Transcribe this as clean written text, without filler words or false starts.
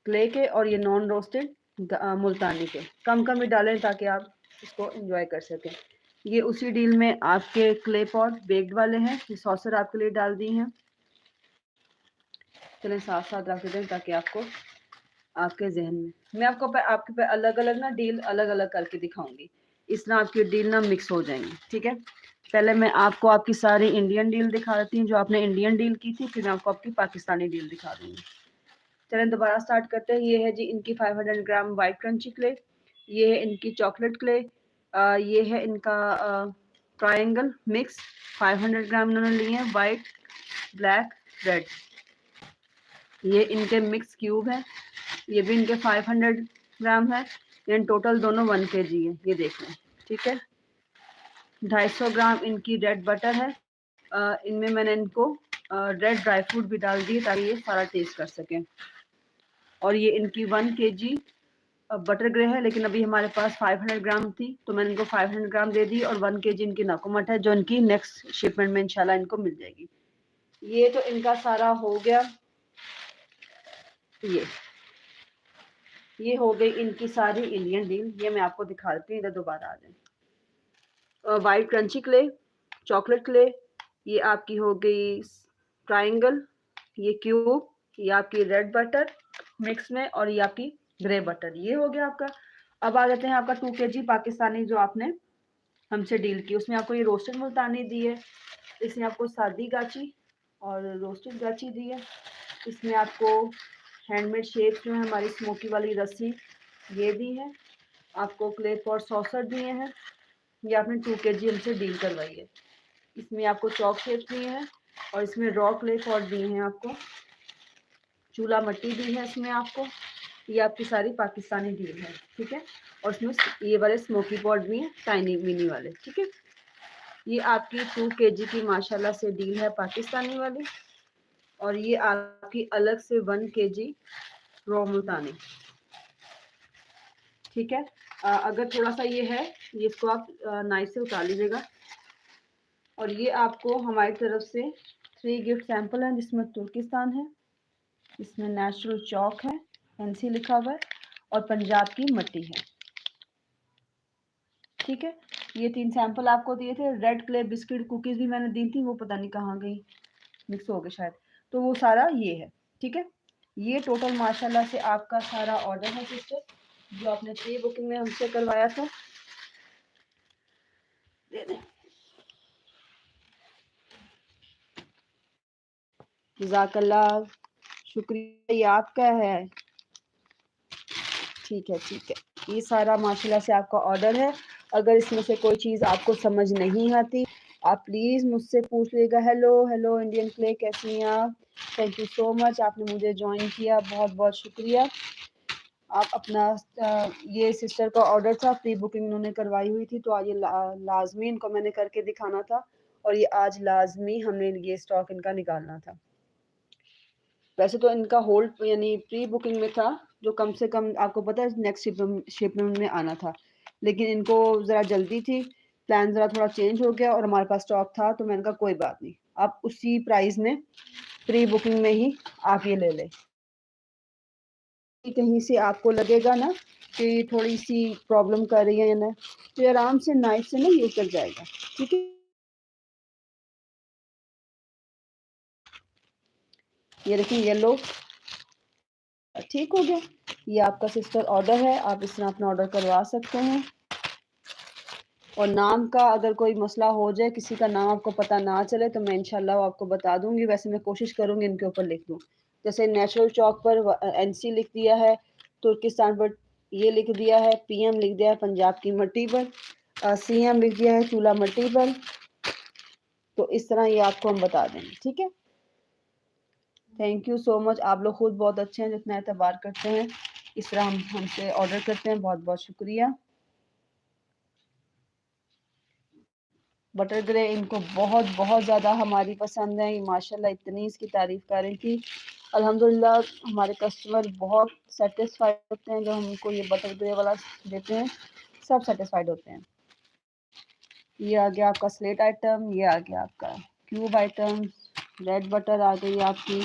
Clay के और ये नॉन रोस्टेड मुल्तानी के। कम कम ही डालें ताकि आप इसको एंजॉय कर सकें। ये उसी डील में आपके क्ले पॉट बेक्ड वाले हैं, ये सॉसर आपके लिए डाल दी हैं। चलें साथ साथ रख दें ताकि आपको आपके जहन में, मैं आपके पे अलग अलग ना डील अलग अलग करके दिखाऊंगी, इस तरह आपकी डील ना मिक्स हो जाएंगी। ठीक है, पहले मैं आपको आपकी सारी इंडियन डील दिखा देती हूँ जो आपने इंडियन डील की थी, फिर मैं आपको आपकी पाकिस्तानी डील दिखा दूंगी। चलें दोबारा स्टार्ट करते हैं। ये है जी इनकी 500 ग्राम वाइट क्रंची क्ले, ये है इनकी चॉकलेट क्ले, ये है इनका ट्रायंगल मिक्स 500 ग्राम इन्होंने लिए हैं, वाइट ब्लैक रेड। ये इनके मिक्स क्यूब है, ये भी इनके 500 ग्राम है। इन टोटल दोनों 1 kg है, ये देख लें। ठीक है, 250 ग्राम इनकी रेड बटर है, इनमें मैंने इनको रेड ड्राई फ्रूट भी डाल दिए ताकि ये सारा टेस्ट कर सकें। और ये इनकी 1 kg बटर ग्रे है, लेकिन अभी हमारे पास 500 ग्राम थी तो मैंने इनको 500 ग्राम दे दी, और 1 kg इनकी नकोमट है जो इनकी नेक्स्ट शिपमेंट में इंशाल्लाह इनको मिल जाएगी। ये तो इनका सारा हो गया। ये हो गई इनकी सारी इंडियन डील। ये मैं आपको दिखा देती हूँ, इधर दोबारा आ जाए। White crunchy clay, chocolate clay, ये आपकी हो गई ट्रायंगल, ये क्यूब, ये आपकी रेड बटर मिक्स में, और ये आपकी ग्रे बटर। ये हो गया आपका। अब आ जाते हैं आपका 2 kg पाकिस्तानी जो आपने हमसे डील की, उसमें आपको ये रोस्टेड मुल्तानी दी है, इसमें आपको सादी गाची और रोस्टेड गाची दी है, इसमें आपको हैंडमेड शेप जो है हमारी स्मोकी वाली रस्सी ये दी है, आपको क्ले पॉट सॉसर दिए हैं, ये आपने 2 kg हमसे डील करवाई है। इसमें आपको चॉक शेप दिए हैं, और इसमें रॉ क्ले पॉट दिए हैं, आपको चूल्हा मट्टी दी है इसमें आपको। ये आपकी सारी पाकिस्तानी डील है। ठीक है, और इसमें ये वाले स्मोकी पॉट भी हैं, टाइनी मिनी वाले। ठीक है, ये आपकी 2 kg की माशाल्लाह से डील है पाकिस्तानी वाली, और ये आपकी अलग से 1 kg रॉ मुल्तानी। ठीक है, अगर थोड़ा सा ये है, ये इसको आप नाइफ से उतार लीजिएगा। और ये आपको हमारी तरफ से 3 गिफ्ट सैंपल हैं, जिसमें तुर्किस्तान है, इसमें नेचुरल चौक है, एनसी लिखा हुआ है, और पंजाब की मट्टी है। ठीक है, ये 3 सैंपल आपको दिए थे। रेड क्ले बिस्किट कुकीज़ भी मैंने दी थी, वो पता नहीं कहाँ गई, मिक्स हो गए शायद, तो वो सारा ये है। ठीक है, ये टोटल माशाल्लाह से आपका सारा ऑर्डर है सिस्टर, जो आपने प्री बुकिंग में हमसे करवाया था। दे दें, जज़ाकल्लाह, शुक्रिया, ये आपका है। ठीक है, ठीक है, ये सारा माशाल्लाह से आपका ऑर्डर है। अगर इसमें से कोई चीज़ आपको समझ नहीं आती, आप प्लीज़ मुझसे पूछ लीजिएगा। हेलो हेलो इंडियन क्ले, कैसी हैं आप? थैंक यू सो मच, आपने मुझे ज्वाइन किया, बहुत बहुत शुक्रिया। आप अपना ये सिस्टर का ऑर्डर था, प्री बुकिंग उन्होंने करवाई हुई थी, तो आज ये लाजमी इनको मैंने करके दिखाना था, और ये आज लाजमी हमने ये स्टॉक इनका निकालना था। वैसे तो इनका होल्ड यानी प्री बुकिंग में था, जो कम से कम आपको पता है नेक्स्ट शिपमेंट में आना था, लेकिन इनको ज़रा जल्दी थी, प्लान ज़रा थोड़ा चेंज हो गया, और हमारे पास स्टॉक था, तो मैंने कहा कोई बात नहीं, आप उसी प्राइस में प्री बुकिंग में ही आप ये ले लें। कहीं से आपको लगेगा ना कि थोड़ी सी प्रॉब्लम कर रही है या ना, तो आराम से नाइफ से ना ये उतर जाएगा। ठीक है, ये देखिए येलो, ठीक हो गया। ये आपका सिस्टर ऑर्डर है, आप इस तरह अपना ऑर्डर करवा सकते हैं। और नाम का अगर कोई मसला हो जाए, किसी का नाम आपको पता ना चले, तो मैं इंशाल्लाह आपको बता दूंगी। वैसे मैं कोशिश करूंगी इनके ऊपर लिख दूं, जैसे नेचुरल चौक पर एनसी लिख दिया है, तुर्किस्तान पर ये लिख दिया है, पीएम लिख दिया है पंजाब की मट्टी पर, सीएम लिख दिया है चूल्हा मट्टी पर, तो इस तरह ये आपको हम बता देंगे। ठीक है, थैंक यू सो मच, आप लोग खुद बहुत अच्छे हैं, जितना एतबार करते हैं, इस तरह हम हमसे ऑर्डर करते हैं, बहुत बहुत शुक्रिया। बटर ग्रे इनको बहुत बहुत ज़्यादा हमारी पसंद है, माशाल्लाह इतनी इसकी तारीफ़ कर रही थी। अल्हम्दुलिल्लाह हमारे कस्टमर बहुत सेटिस्फाइड होते हैं, जो हमको ये बटर ग्रे वाला देते हैं, सब सेटिस्फाइड होते हैं। ये आ गया आपका स्लेट आइटम, ये आ गया आपका क्यूब आइटम, रेड बटर आ गई आपकी,